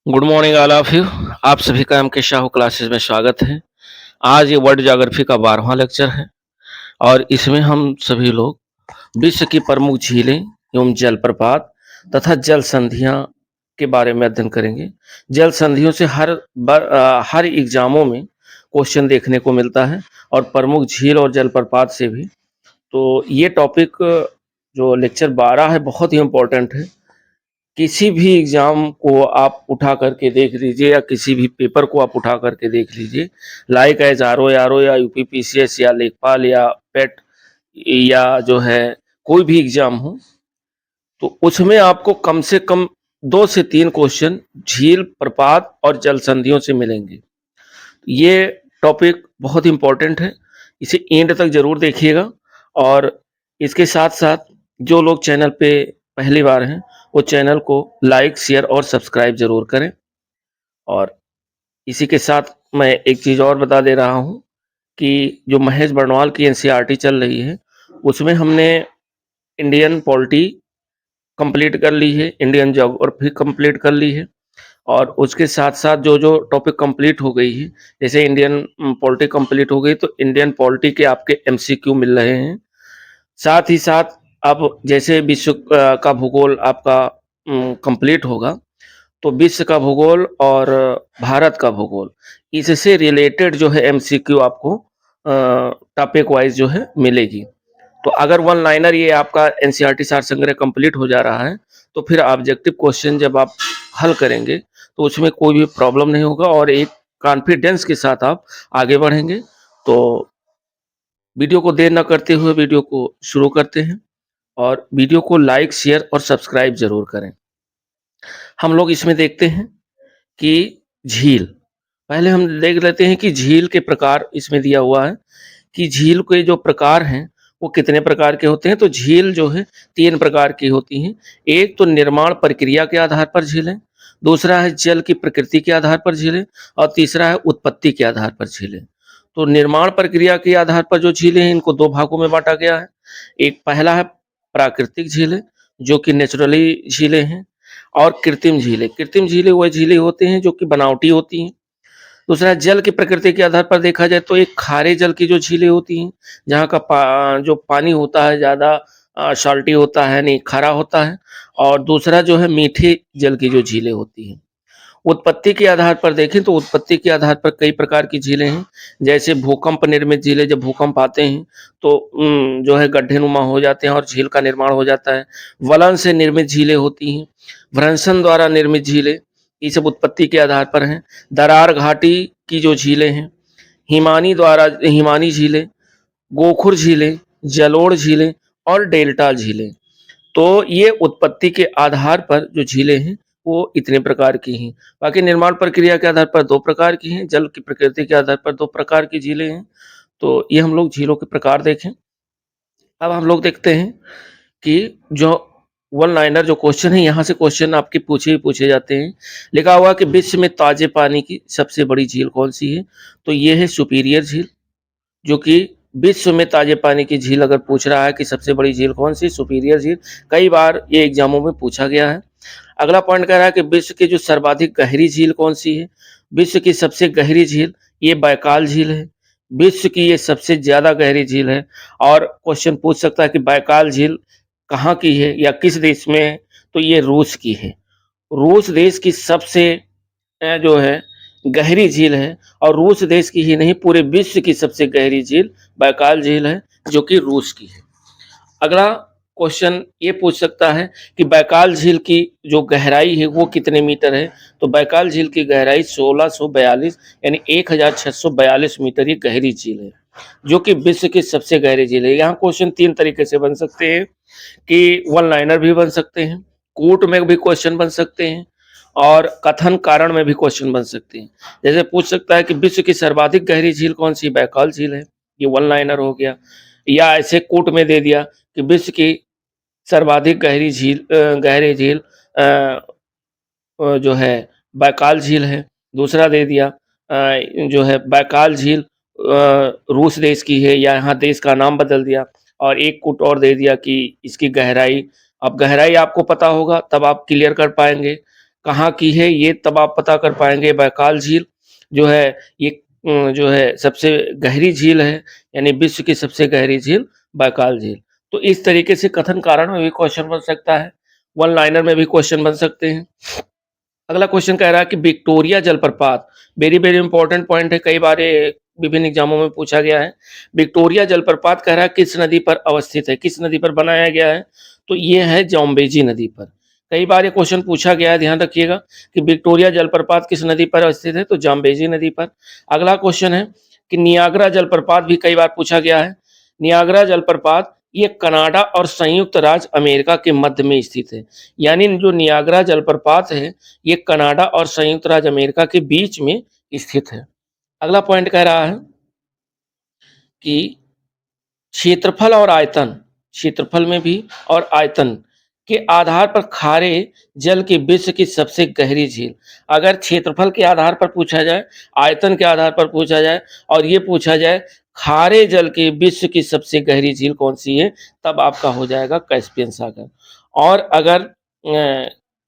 Good morning all of you. आप सभी का एम के शाहू क्लासेस में स्वागत है। आज ये वर्ल्ड ज्योग्राफी का 12वां लेक्चर है और इसमें हम सभी लोग विश्व की प्रमुख झीलें एवं जलप्रपात तथा जल संधियां के बारे में अध्ययन करेंगे। जल संधियों से हर एग्जामों में क्वेश्चन देखने को मिलता है और प्रमुख झील और जलप्रपात से भी। तो ये टॉपिक जो लेक्चर 12 है बहुत ही इम्पोर्टेंट है। किसी भी एग्जाम को आप उठा करके देख लीजिए या किसी भी पेपर को आप उठा करके देख लीजिए, लाइक एज आरओ या यूपीपीसीएस या लेखपाल या पेट या जो है कोई भी एग्जाम हो, तो उसमें आपको कम से कम 2 से 3 क्वेश्चन झील, प्रपात और जल संधियों से मिलेंगे। ये टॉपिक बहुत इंपॉर्टेंट है, इसे एंड तक जरूर देखिएगा। और इसके साथ साथ जो लोग चैनल पे पहली बार हैं वो चैनल को लाइक, शेयर और सब्सक्राइब जरूर करें। और इसी के साथ मैं एक चीज़ और बता दे रहा हूँ कि जो महेश बर्णवाल की एनसीईआरटी चल रही है उसमें हमने इंडियन पॉलिटी कंप्लीट कर ली है, इंडियन ज्योग्राफी कंप्लीट कर ली है और उसके साथ-साथ जो टॉपिक कंप्लीट हो गई है, जैसे इंडियन पॉलिटी कंप्लीट हो गई तो इंडियन पॉलिटी के आपके एमसीक्यू मिल रहे हैं। साथ ही साथ अब जैसे विश्व का भूगोल आपका कंप्लीट होगा, तो विश्व का भूगोल और भारत का भूगोल, इससे रिलेटेड जो है एमसीक्यू आपको टॉपिक वाइज़ जो है मिलेगी। तो अगर वन लाइनर ये आपका एनसीईआरटी सार संग्रह कंप्लीट हो जा रहा है, तो फिर ऑब्जेक्टिव क्वेश्चन जब आप हल करेंगे, तो उसमें कोई भी प्रॉब्लम नहीं होगा और एक कॉन्फिडेंस के साथ आप आगे बढ़ेंगे। तो वीडियो को देर न करते हुए वीडियो को शुरू करते हैं और वीडियो को लाइक, शेयर और सब्सक्राइब ज़रूर करें। हम लोग इसमें देखते हैं कि झील, पहले हम देख लेते हैं कि झील के प्रकार इसमें दिया हुआ है कि झील के जो प्रकार हैं वो कितने प्रकार के होते हैं। तो झील जो है 3 प्रकार की होती हैं। एक तो निर्माण प्रक्रिया के आधार पर झीलें, दूसरा है जल की प्रकृति के आधार पर झीलें और तीसरा है उत्पत्ति के आधार पर झीलें। तो निर्माण प्रक्रिया के आधार पर जो झीलें हैं इनको 2 भागों में बाँटा गया है। एक पहला है प्राकृतिक झीलें जो कि नेचुरली झीलें हैं और कृत्रिम झीलें। कृत्रिम झीलें वह झीलें होती हैं जो कि बनावटी होती हैं। दूसरा जल की प्रकृति के आधार पर देखा जाए तो एक खारे जल की जो झीलें होती हैं, जहाँ का जो पानी होता है ज़्यादा साल्टी होता है, नहीं खारा होता है। और दूसरा जो है मीठे जल की जो झीलें होती हैं। उत्पत्ति के आधार पर देखें तो उत्पत्ति के आधार पर कई प्रकार की झीलें हैं, जैसे भूकंप निर्मित झीलें। जब भूकंप आते हैं तो जो है गड्ढे-नुमा हो जाते हैं और झील का निर्माण हो जाता है। वलन से निर्मित झीलें होती हैं, भ्रंशन द्वारा निर्मित झीलें, ये सब उत्पत्ति के आधार पर हैं। दरार घाटी की जो झीलें हैं, हिमानी झीलें, गोखुर झीलें, जलोढ़ झीलें और डेल्टा झीलें। तो ये उत्पत्ति के आधार पर जो झीलें हैं वो इतने प्रकार की हैं। बाकी निर्माण प्रक्रिया के आधार पर 2 प्रकार की हैं, जल की प्रकृति के आधार पर 2 प्रकार की झीलें हैं। तो ये हम लोग झीलों के प्रकार देखें। अब हम लोग देखते हैं कि जो वन लाइनर जो क्वेश्चन है, यहाँ से क्वेश्चन आपके पूछे ही पूछे जाते हैं। लिखा हुआ है कि विश्व में ताजे पानी की सबसे बड़ी झील कौन सी है? तो ये है सुपीरियर झील, जो कि विश्व में ताजे पानी की झील अगर पूछ रहा है कि सबसे बड़ी झील कौन सी, सुपीरियर झील। कई बार ये एग्जामों में पूछा गया है। अगला पॉइंट कह रहा है कि विश्व की जो सर्वाधिक गहरी झील कौन सी है? विश्व की सबसे गहरी झील ये बैकाल झील है। विश्व की ये सबसे ज्यादा गहरी झील है। और क्वेश्चन पूछ सकता है कि बैकाल झील कहाँ की है या किस देश में है? तो ये रूस की है। रूस देश की सबसे जो है गहरी झील है और रूस देश की ही नहीं पूरे विश्व की सबसे गहरी झील बैकाल झील है, जो कि रूस की है। अगला क्वेश्चन ये पूछ सकता है कि बैकाल झील की जो गहराई है वो कितने मीटर है? तो बैकाल झील की गहराई 1642 यानी 1642 मीटर ये गहरी झील है, जो कि विश्व की सबसे गहरी झील है। यहाँ क्वेश्चन 3 तरीके से बन सकते हैं कि वन लाइनर भी बन सकते हैं, कूट में भी क्वेश्चन बन सकते हैं और कथन कारण में भी क्वेश्चन बन सकते हैं। जैसे पूछ सकता है कि विश्व की सर्वाधिक गहरी झील कौन सी? बैकाल झील है, ये वन लाइनर हो गया। या ऐसे कूट में दे दिया कि विश्व की सर्वाधिक गहरी झील जो है बैकाल झील है। दूसरा दे दिया जो है बैकाल झील रूस देश की है, या यहाँ देश का नाम बदल दिया। और एक कूट और दे दिया कि इसकी गहराई, अब गहराई आपको पता होगा तब आप क्लियर कर पाएंगे। कहाँ की है ये तब आप पता कर पाएंगे। बैकाल झील जो है ये जो है सबसे गहरी झील है, यानी विश्व की सबसे गहरी झील बैकाल झील। तो इस तरीके से कथन कारण में भी क्वेश्चन बन सकता है, वन लाइनर में भी क्वेश्चन बन सकते हैं। अगला क्वेश्चन कह रहा है कि विक्टोरिया जलप्रपात, वेरी वेरी इंपॉर्टेंट पॉइंट है, कई बार ये विभिन्न एग्जामों में पूछा गया है। विक्टोरिया जलप्रपात कह रहा है किस नदी पर अवस्थित है, किस नदी पर बनाया गया है, तो ये है जाम्बेजी नदी पर। कई बार ये क्वेश्चन पूछा गया है, ध्यान रखिएगा कि विक्टोरिया जलप्रपात किस नदी पर अवस्थित है, तो जाम्बेजी नदी पर। अगला क्वेश्चन है कि नियाग्रा जलप्रपात भी कई बार पूछा गया है। नियाग्रा जलप्रपात ये कनाडा और संयुक्त राज्य अमेरिका के मध्य में स्थित है, यानी जो नियाग्रा जलप्रपात है ये कनाडा और संयुक्त राज्य अमेरिका के बीच में स्थित है। अगला पॉइंट कह रहा है कि क्षेत्रफल और आयतन, क्षेत्रफल में भी और आयतन के आधार पर खारे जल की विश्व की सबसे गहरी झील। अगर क्षेत्रफल के आधार पर पूछा जाए, आयतन के आधार पर पूछा जाए और ये पूछा जाए खारे जल की विश्व की सबसे गहरी झील कौन सी है, तब आपका हो जाएगा कैस्पियन सागर। और अगर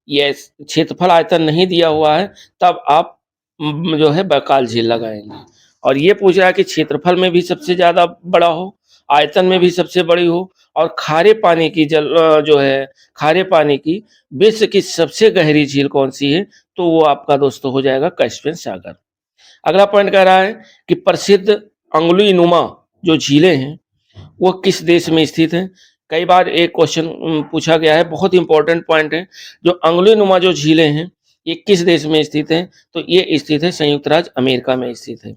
ये क्षेत्रफल आयतन नहीं दिया हुआ है तब आप जो है बैकाल झील लगाएंगे। और ये पूछ रहा है कि क्षेत्रफल में भी सबसे ज्यादा बड़ा हो, आयतन में भी सबसे बड़ी हो और खारे पानी की जो है खारे पानी की विश्व की सबसे गहरी झील कौन सी है, तो वो आपका दोस्तों हो जाएगा कैस्पियन सागर। अगला पॉइंट कह रहा है कि प्रसिद्ध अंगुली नुमा जो झीलें हैं वो किस देश में स्थित है। कई बार एक क्वेश्चन पूछा गया है, बहुत इंपॉर्टेंट पॉइंट है। जो अंगुली नुमा जो झीलें हैं ये किस देश में स्थित है, तो ये स्थित है संयुक्त राज्य अमेरिका में स्थित है।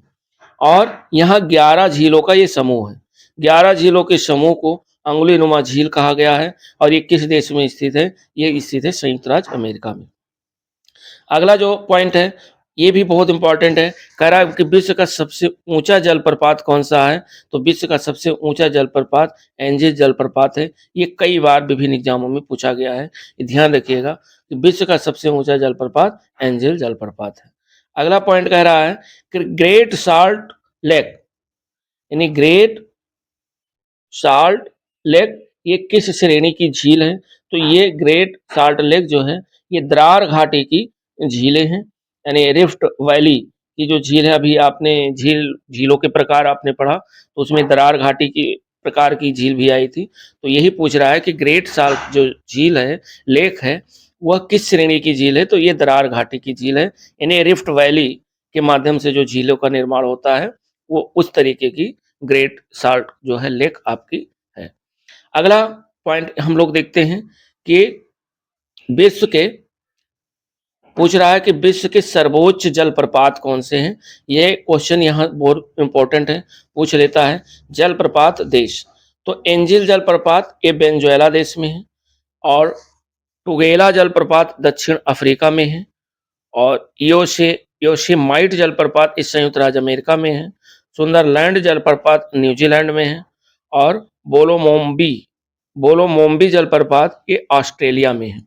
और यहाँ 11 झीलों का ये समूह है, 11 झीलों के समूह को अंगुली नुमा झील कहा गया है। और ये किस देश में स्थित है, ये स्थित है संयुक्त राज्य अमेरिका में। अगला जो पॉइंट है ये भी बहुत इंपॉर्टेंट है, कह रहा है कि विश्व का सबसे ऊंचा जलप्रपात कौन सा है, तो विश्व का सबसे ऊंचा जलप्रपात एंजिल जलप्रपात है। ये कई बार विभिन्न एग्जामों में पूछा गया है, ध्यान रखिएगा कि विश्व का सबसे ऊंचा जलप्रपात एंजिल जलप्रपात है। अगला पॉइंट कह रहा है कि ग्रेट साल्ट लेक, यानी ग्रेट साल्ट लेक ये किस श्रेणी की झील है, तो ये ग्रेट साल्ट लेक जो है ये द्रार घाटी की झीलें हैं, यानी रिफ्ट वैली की जो झील है। अभी आपने झीलों के प्रकार आपने पढ़ा तो उसमें दरार घाटी की प्रकार की झील भी आई थी। तो यही पूछ रहा है कि ग्रेट साल्ट जो झील है, लेक है, वह किस श्रेणी की झील है, तो ये दरार घाटी की झील है। यानी रिफ्ट वैली के माध्यम से जो झीलों का निर्माण होता है वो उस तरीके की ग्रेट साल्ट जो है लेक आपकी है। अगला पॉइंट हम लोग देखते हैं कि विश्व के पूछ रहा है कि विश्व के सर्वोच्च जलप्रपात कौन से हैं। ये क्वेश्चन यहाँ बहुत इंपॉर्टेंट है, पूछ लेता है जलप्रपात देश। तो एंजिल जलप्रपात ये वेनेजुएला देश में है, और टुगेला जलप्रपात दक्षिण अफ्रीका में है, और योसेमाइट जलप्रपात इस संयुक्त राज्य अमेरिका में है। सुंदरलैंड जलप्रपात न्यूजीलैंड में है, और बोलोमोम्बी जलप्रपात ये ऑस्ट्रेलिया में है।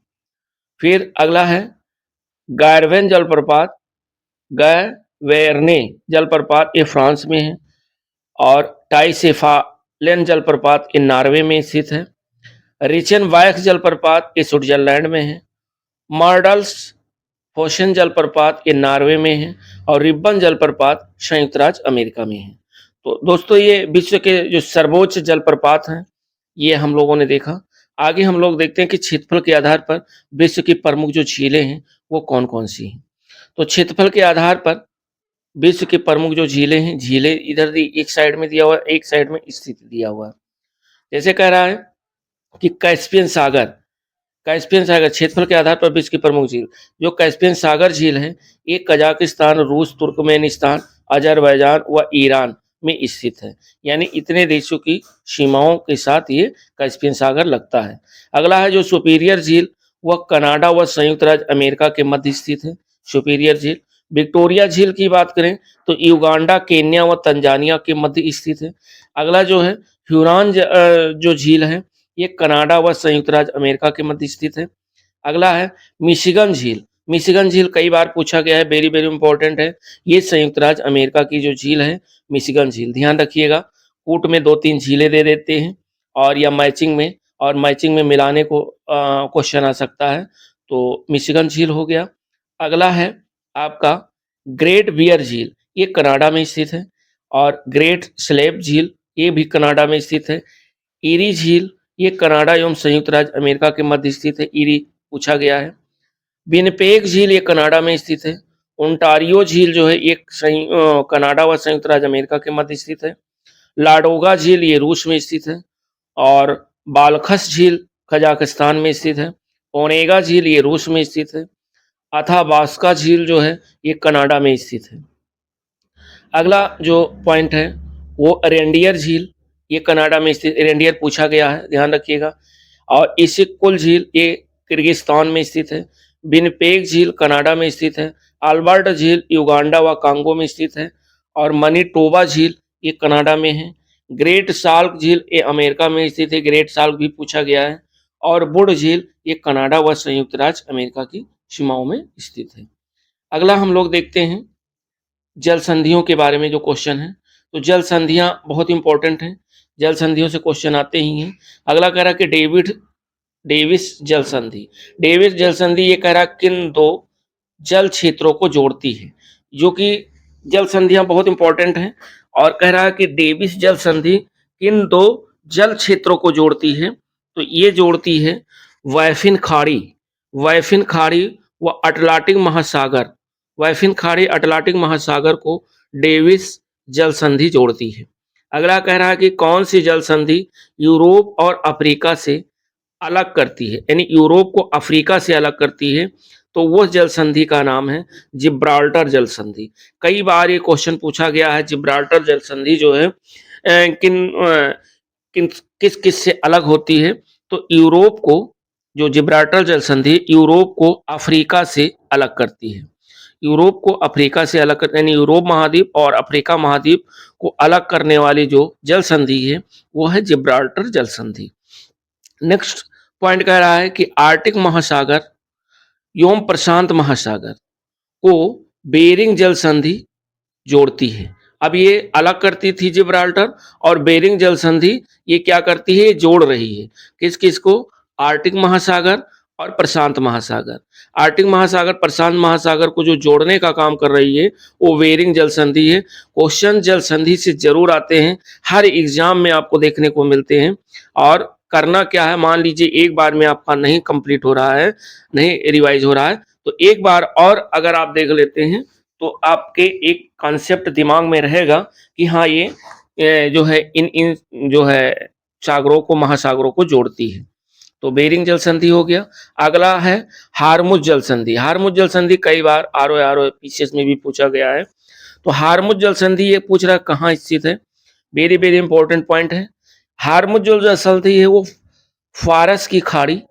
फिर अगला है गायरवेन जलप्रपात, गैवेरने जलप्रपात ये फ्रांस में है, और टाइसेफालेन जलप्रपात ये नॉर्वे में स्थित है। रिचन वाइक्स जलप्रपात ये स्विट्जरलैंड में है। मार्डल्स फोशन जलप्रपात ये नॉर्वे में है, और रिब्बन जलप्रपात संयुक्त राज्य अमेरिका में है। तो दोस्तों ये विश्व के जो सर्वोच्च जलप्रपात हैं ये हम लोगों ने देखा। आगे हम लोग देखते हैं कि क्षेत्रफल के आधार पर विश्व की प्रमुख जो झीलें हैं वो कौन कौन सी हैं। तो क्षेत्रफल के आधार पर विश्व की प्रमुख जो झीलें हैं, झीलें इधर एक साइड में दिया हुआ है, एक साइड में स्थित दिया हुआ है। जैसे कह रहा है कि कैस्पियन सागर, कैस्पियन सागर क्षेत्रफल के आधार पर विश्व की प्रमुख झील, जो कैस्पियन सागर झील है ये कजाकिस्तान, रूस, तुर्कमेनिस्तान, अजरबैजान व ईरान में स्थित है। यानी इतने देशों की सीमाओं के साथ ये कैस्पियन सागर लगता है। अगला है जो सुपीरियर झील, वह कनाडा व संयुक्त राज्य अमेरिका के मध्य स्थित है, सुपीरियर झील। विक्टोरिया झील की बात करें तो युगांडा, केन्या व तंजानिया के मध्य स्थित है। अगला जो है ह्यूरॉन जो झील है ये कनाडा व संयुक्त राज्य अमेरिका के मध्य स्थित है। अगला है मिशिगन झील, मिशिगन झील कई बार पूछा गया है, वेरी वेरी इंपॉर्टेंट है। ये संयुक्त राज्य अमेरिका की जो झील है मिशिगन झील, ध्यान रखिएगा कूट में 2-3 झीलें दे देते हैं और या मैचिंग में, और मैचिंग में मिलाने को क्वेश्चन आ सकता है। तो मिशिगन झील हो गया। अगला है आपका ग्रेट बियर झील, ये कनाडा में स्थित है। और ग्रेट स्लेव झील, ये भी कनाडा में स्थित है। ईरी झील, ये कनाडा एवं संयुक्त राज्य अमेरिका के मध्य स्थित है। ईरी पूछा गया है। विनिपेग झील, ये कनाडा में स्थित है। ओंटारियो झील जो है ये कनाडा व संयुक्त राज्य अमेरिका के मध्य स्थित है। लाडोगा झील, ये रूस में स्थित है। और बालखस झील कजाकिस्तान में स्थित है। ओनेगा झील, ये रूस में स्थित है। अथाबास्का झील जो है ये कनाडा में स्थित है। अगला जो पॉइंट है वो रेंडियर झील, ये कनाडा में स्थित, रेंडियर पूछा गया है, ध्यान रखिएगा। और इसिक्कुल झील, ये किर्गिस्तान में स्थित है। विनिपेग झील कनाडा में स्थित है। अल्बर्ट झील युगांडा व कांगो में स्थित है। और मनीटोबा झील, ये कनाडा में है। ग्रेट साल्क झील, ये अमेरिका में स्थित है, ग्रेट साल्क भी पूछा गया है। और वुड झील, ये कनाडा व संयुक्त राज्य अमेरिका की सीमाओं में स्थित है। अगला हम लोग देखते हैं जल संधियों के बारे में जो क्वेश्चन है। तो जल संधियां बहुत इंपॉर्टेंट हैं, जल संधियों से क्वेश्चन आते ही हैं। अगला कह रहा कि डेविस जल संधि, डेविस जल संधि ये कह रहा किन दो जल क्षेत्रों को जोड़ती है, जो कि जल संधियां बहुत इंपॉर्टेंट हैं। और कह रहा है कि डेविस जल संधि किन दो जल क्षेत्रों को जोड़ती है। तो ये जोड़ती है वाइफिन खाड़ी व अटलांटिक महासागर, वाइफिन खाड़ी अटलांटिक महासागर को डेविस जल संधि जोड़ती है। अगला कह रहा है कि कौन सी जल संधि यूरोप और अफ्रीका से अलग करती है, यानी यूरोप को अफ्रीका से अलग करती है। तो वो जल संधि का नाम है जिब्राल्टर जल संधि। कई बार ये क्वेश्चन पूछा गया है, जिब्राल्टर जल संधि जो है किस किस से अलग होती है। तो यूरोप को, जो जिब्राल्टर जल संधि यूरोप को अफ्रीका से अलग करती है, यूरोप को अफ्रीका से अलग करती है, यानी यूरोप महाद्वीप और अफ्रीका महाद्वीप को अलग करने वाली जो जल संधि है वो है जिब्राल्टर जल संधि। नेक्स्ट पॉइंट कह रहा है कि आर्कटिक महासागर एवं प्रशांत महासागर को बेरिंग जल संधि जोड़ती है। अब ये अलग करती थी जिब्राल्टर, और बेरिंग जल संधि ये क्या करती है, जोड़ रही है किस किस को, आर्कटिक महासागर और प्रशांत महासागर। आर्कटिक महासागर प्रशांत महासागर को जो जोड़ने का काम कर रही है वो बेरिंग जल संधि है। क्वेश्चन जल संधि से जरूर आते हैं, हर एग्जाम में आपको देखने को मिलते हैं। और करना क्या है, मान लीजिए एक बार में आपका नहीं कंप्लीट हो रहा है, नहीं रिवाइज हो रहा है, तो एक बार और अगर आप देख लेते हैं तो आपके एक कॉन्सेप्ट दिमाग में रहेगा कि हाँ ये जो है इन जो है सागरों को, महासागरों को जोड़ती है। तो बेरिंग जल संधि हो गया। अगला है हार्मुज जल संधि। हार्मुज जल संधि कई बार आर पीसीएस में भी पूछा गया है। तो हार्मुज जल संधि ये पूछ रहा है कहाँ स्थित है, वेरी वेरी इंपॉर्टेंट पॉइंट है। हार्मुज जो जल संधि है वो फारस की खाड़ी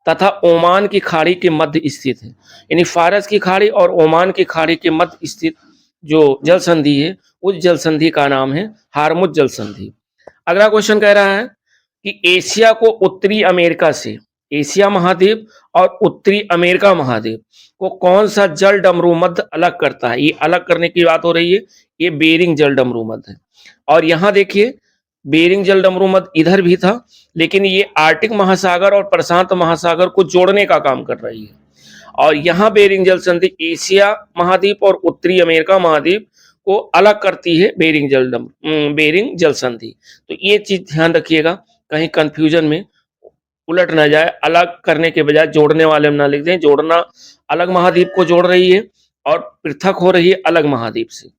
तथा ओमान की खाड़ी के मध्य स्थित है, यानी फारस की खाड़ी और ओमान की खाड़ी के मध्य स्थित जो जल संधि है उस जल संधि का नाम है हार्मुज जल संधि। अगला क्वेश्चन कह रहा है कि एशिया को उत्तरी अमेरिका से, एशिया महाद्वीप और उत्तरी अमेरिका महाद्वीप को कौन सा जल डमरू मध्य अलग करता है। ये अलग करने की बात हो रही है, ये बेरिंग जल डमरू मध्य है। और यहाँ देखिए बेरिंग जल डमरू मध्य इधर भी था, लेकिन ये आर्कटिक महासागर और प्रशांत महासागर को जोड़ने का काम कर रही है। और यहाँ बेरिंग जल संधि एशिया महाद्वीप और उत्तरी अमेरिका महाद्वीप को अलग करती है बेरिंग जल संधि। तो ये चीज ध्यान रखिएगा, कहीं कंफ्यूजन में उलट ना जाए, अलग करने के बजाय जोड़ने वाले में ना लिख दें। जोड़ना, अलग महाद्वीप को जोड़ रही है और पृथक हो रही है अलग महाद्वीप से।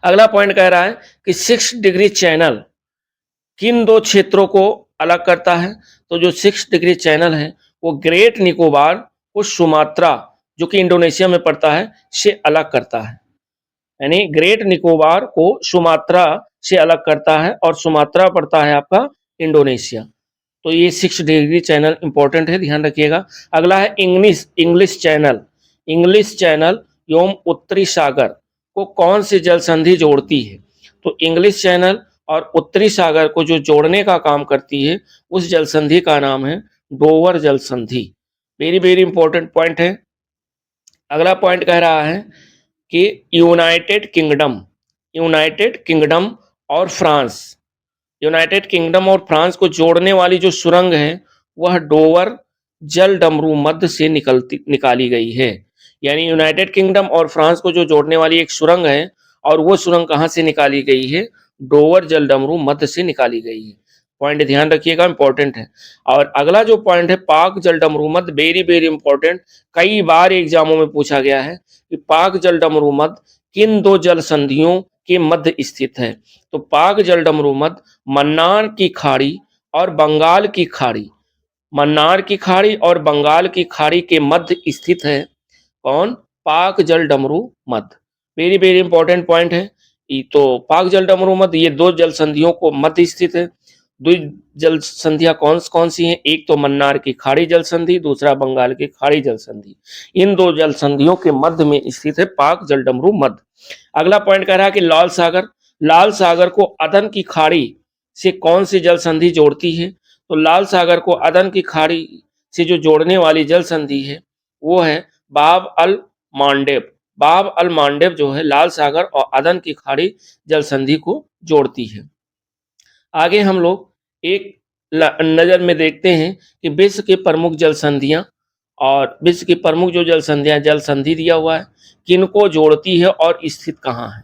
अगला पॉइंट कह रहा है कि 6 डिग्री चैनल किन दो क्षेत्रों को अलग करता है। तो जो 6 डिग्री चैनल है वो ग्रेट निकोबार को सुमात्रा, जो कि इंडोनेशिया में पड़ता है, से अलग करता है, यानी ग्रेट निकोबार को सुमात्रा से अलग करता है, और सुमात्रा पड़ता है आपका इंडोनेशिया। तो ये 6 डिग्री चैनल इंपॉर्टेंट है, ध्यान रखिएगा। अगला है इंग्लिश चैनल, इंग्लिश चैनल एवं उत्तरी सागर को कौन सी जल संधि जोड़ती है। तो इंग्लिश चैनल और उत्तरी सागर को जो जोड़ने का काम करती है उस जल संधि का नाम है डोवर जल संधि। वेरी वेरी इंपॉर्टेंट पॉइंट है। अगला पॉइंट कह रहा है कि यूनाइटेड किंगडम और फ्रांस, यूनाइटेड किंगडम और फ्रांस को जोड़ने वाली जो सुरंग है वह डोवर जल डमरू मध्य से निकाली गई है। यानी यूनाइटेड किंगडम और फ्रांस को जो जोड़ने वाली एक सुरंग है, और वो सुरंग कहाँ से निकाली गई है? डोवर जलडमरू मध्य से निकाली गई है। पॉइंट ध्यान रखिएगा, इंपॉर्टेंट है। और अगला जो पॉइंट है पाक जलडमरू मध्य, वेरी वेरी इंपॉर्टेंट, कई बार एग्जामों में पूछा गया है कि पाक जलडमरू मध्य किन दो जल संधियों के मध्य स्थित है? तो पाक जलडमरू मध्य मन्नार की खाड़ी और बंगाल की खाड़ी, मन्नार की खाड़ी और बंगाल की खाड़ी के मध्य स्थित है। कौन? पाक जल डमरू मध्य। वेरी वेरी इंपॉर्टेंट पॉइंट है। तो पाक जल डमरू मध्य ये दो जल संधियों को मध्य स्थित है। दो जल संधियां कौन कौन सी हैं? एक तो मन्नार की खाड़ी जल संधि, दूसरा बंगाल की खाड़ी जल संधि। इन दो जल संधियों के मध्य में स्थित है पाक जल डमरू मध्य। अगला पॉइंट कह रहा है कि लाल सागर, लाल सागर को अदन की खाड़ी से कौन सी जल संधि जोड़ती है? तो लाल सागर को अदन की खाड़ी से जो जोड़ने वाली जल संधि है वो है बाब अल मांडेव। बाब अल मांडेव जो है लाल सागर और अदन की खाड़ी जल संधि को जोड़ती है। आगे हम लोग एक नजर में देखते हैं कि विश्व के प्रमुख जल संधियां, और विश्व की प्रमुख जो जल संधियां, जल संधि दिया हुआ है, किनको जोड़ती है और स्थित कहाँ है?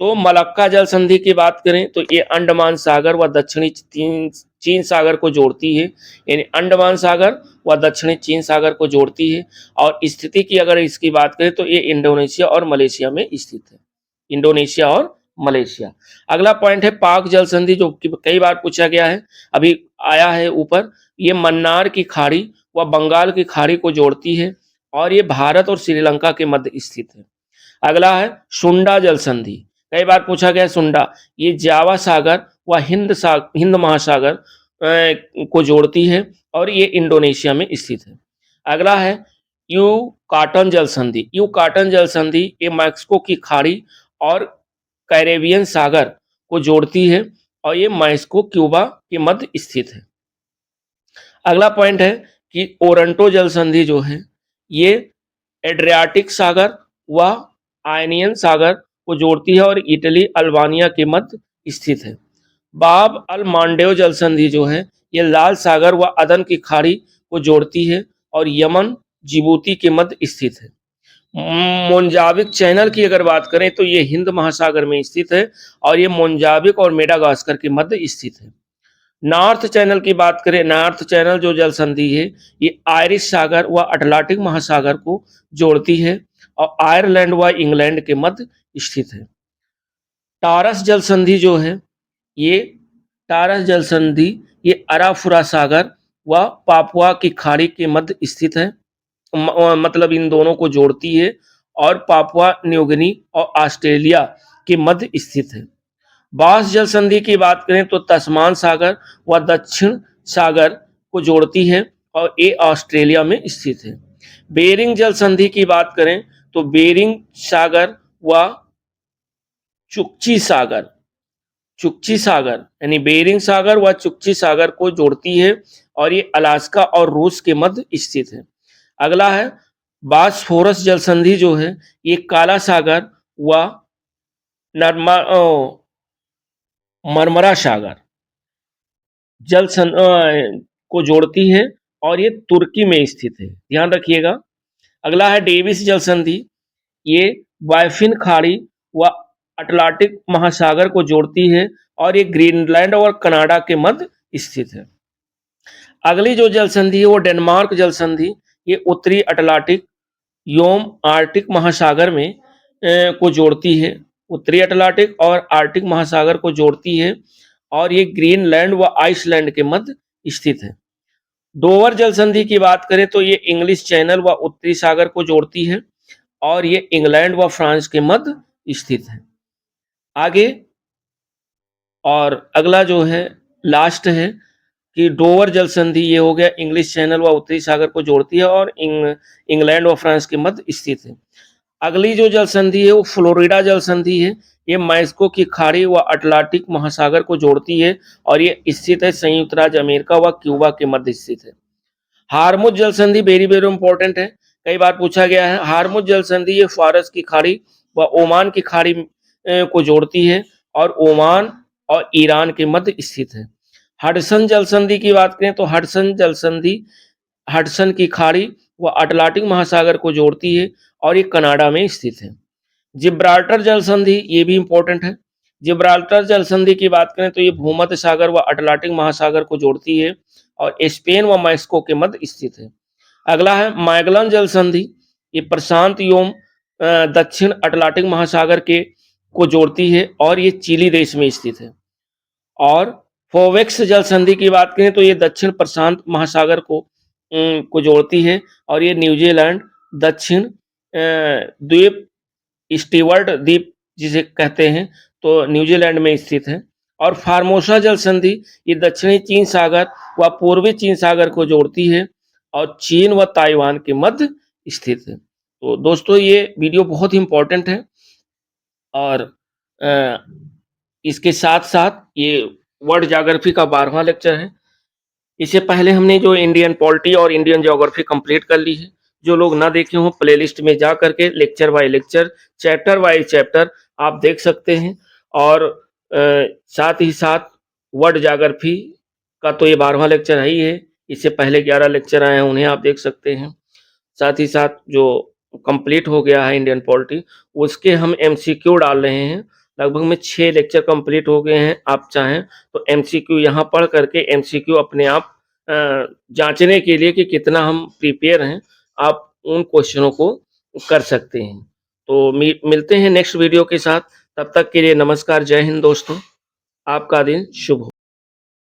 तो मलक्का जल संधि की बात करें तो ये अंडमान सागर व दक्षिणी चीन सागर को जोड़ती है। यानी अंडमान सागर व दक्षिणी चीन सागर को जोड़ती है। और स्थिति की अगर इसकी बात करें तो ये इंडोनेशिया और मलेशिया में स्थित है। इंडोनेशिया और मलेशिया। अगला पॉइंट है पाक जल संधि, जो कई बार पूछा गया है, अभी आया है ऊपर। ये मन्नार की खाड़ी व बंगाल की खाड़ी को जोड़ती है और ये भारत और श्रीलंका के मध्य स्थित है। अगला है सुंडा जल संधि, कई बार पूछा गया सुंडा, ये जावा सागर व हिंद महासागर को जोड़ती है और ये इंडोनेशिया में स्थित है। अगला है यू काटन जल संधि। यू काटन जल संधि ये मैक्सिको की खाड़ी और कैरेबियन सागर को जोड़ती है और ये मैक्सिको क्यूबा के मध्य स्थित है। अगला पॉइंट है कि ओरंटो जल संधि जो है ये एड्रियाटिक सागर व आयनियन सागर को जोड़ती है और इटली अल्बानिया के मध्य स्थित है। बाब अल मांडेव जल संधि जो है ये लाल सागर व अदन की खाड़ी को जोड़ती है और यमन जिबूती के मध्य स्थित है। मोन्जाबिक चैनल की अगर बात करें तो ये हिंद महासागर में स्थित है और ये मोन्जाबिक और मेडागास्कर के मध्य स्थित है। नॉर्थ चैनल की बात करें, नॉर्थ चैनल जो जल संधि है ये आयरिश सागर व अटलांटिक महासागर को जोड़ती है और आयरलैंड व इंग्लैंड के मध्य स्थित है। टारस जल संधि जो है ये टारस जल संधि ये अराफुरा सागर व पापुआ की खाड़ी के मध्य स्थित है। मतलब इन दोनों को जोड़ती है और पापुआ न्यूगिनी और ऑस्ट्रेलिया के मध्य स्थित है। बास जल संधि की बात करें तो तस्मान सागर व दक्षिण सागर को जोड़ती है और ये ऑस्ट्रेलिया में स्थित है। बेरिंग जल संधि की बात करें तो बेरिंग सागर व चुक्ची सागर, चुक्ची सागर यानी बेरिंग सागर व चुक्ची सागर को जोड़ती है और ये अलास्का और रूस के मध्य स्थित है। अगला है बासफोरस जल संधि जो है ये काला सागर व नर्मा मरमरा सागर को जोड़ती है और ये तुर्की में स्थित है, ध्यान रखिएगा। अगला है डेविस जल संधि, ये बायफिन खाड़ी व अटलांटिक महासागर को जोड़ती है और ये ग्रीनलैंड और कनाडा के मध्य स्थित है। अगली जो जल संधि है वो डेनमार्क जल संधि, ये उत्तरी अटलांटिक योम आर्टिक महासागर में को जोड़ती है। उत्तरी अटलांटिक और आर्टिक महासागर को जोड़ती है और ये ग्रीनलैंड व आइसलैंड के मध्य स्थित है। डोवर जल संधि की बात करें तो ये इंग्लिश चैनल व उत्तरी सागर को जोड़ती है और ये इंग्लैंड व फ्रांस के मध्य स्थित है। आगे और अगला जो है लास्ट है कि डोवर जल संधि ये हो गया इंग्लिश चैनल व उत्तरी सागर को जोड़ती है और इंग्लैंड व फ्रांस के मध्य स्थित है। अगली जो जल संधि है वो फ्लोरिडा जल संधि है, ये मैक्सिको की खाड़ी व अटलांटिक महासागर को जोड़ती है और ये स्थित है संयुक्त राज्य अमेरिका व क्यूबा के मध्य स्थित है। हार्मुज जल संधि वेरी वेरी इंपॉर्टेंट है, कई बार पूछा गया है। हार्मुज जल संधि ये फारस की खाड़ी व ओमान की खाड़ी को जोड़ती है और ओमान और ईरान के मध्य स्थित है। हडसन जल संधि की बात करें तो हडसन जल संधि हडसन की खाड़ी व अटलांटिक महासागर को जोड़ती है और ये कनाडा में स्थित है। जिब्राल्टर जल संधि ये भी इंपॉर्टेंट है। जिब्राल्टर जल संधि की बात करें तो ये भूमध्य सागर व अटलांटिक महासागर को जोड़ती है और स्पेन व मैक्सिको के मध्य स्थित है। अगला है मैगलन जल संधि, ये प्रशांत एवं दक्षिण अटलांटिक महासागर के को जोड़ती है और ये चिली देश में स्थित है। और फोवेक्स जल संधि की बात करें तो ये दक्षिण प्रशांत महासागर को जोड़ती है और ये न्यूजीलैंड दक्षिण द्वीप स्टीवर्ट द्वीप जिसे कहते हैं तो न्यूजीलैंड में स्थित है। और फार्मोसा जल संधि ये दक्षिणी चीन सागर व पूर्वी चीन सागर को जोड़ती है और चीन व ताइवान के मध्य स्थित है। तो दोस्तों ये वीडियो बहुत ही इंपॉर्टेंट है और इसके साथ साथ ये वर्ल्ड ज्योग्राफी का 12वां लेक्चर है। इससे पहले हमने जो इंडियन पॉलिटी और इंडियन ज्योग्राफी कंप्लीट कर ली है। जो लोग ना देखे हों प्लेलिस्ट में जा करके lecture by lecture, chapter by chapter आप देख सकते हैं। और साथ ही साथ वर्ल्ड ज्योग्राफी का तो ये 12वां लेक्चर है ही है। इससे पहले 11 लेक्चर आए हैं, उन्हें आप देख सकते हैं। साथ ही साथ जो कंप्लीट हो गया है इंडियन पॉलिटी, उसके हम एमसीक्यू डाल रहे हैं। लगभग में 6 लेक्चर कंप्लीट हो गए हैं। आप चाहें तो एमसीक्यू यहाँ पढ़ करके एमसीक्यू अपने आप जांचने के लिए कि कितना हम प्रिपेयर हैं, आप उन क्वेश्चनों को कर सकते हैं। तो मिलते हैं नेक्स्ट वीडियो के साथ। तब तक के लिए नमस्कार, जय हिंद दोस्तों। आपका दिन शुभ हो।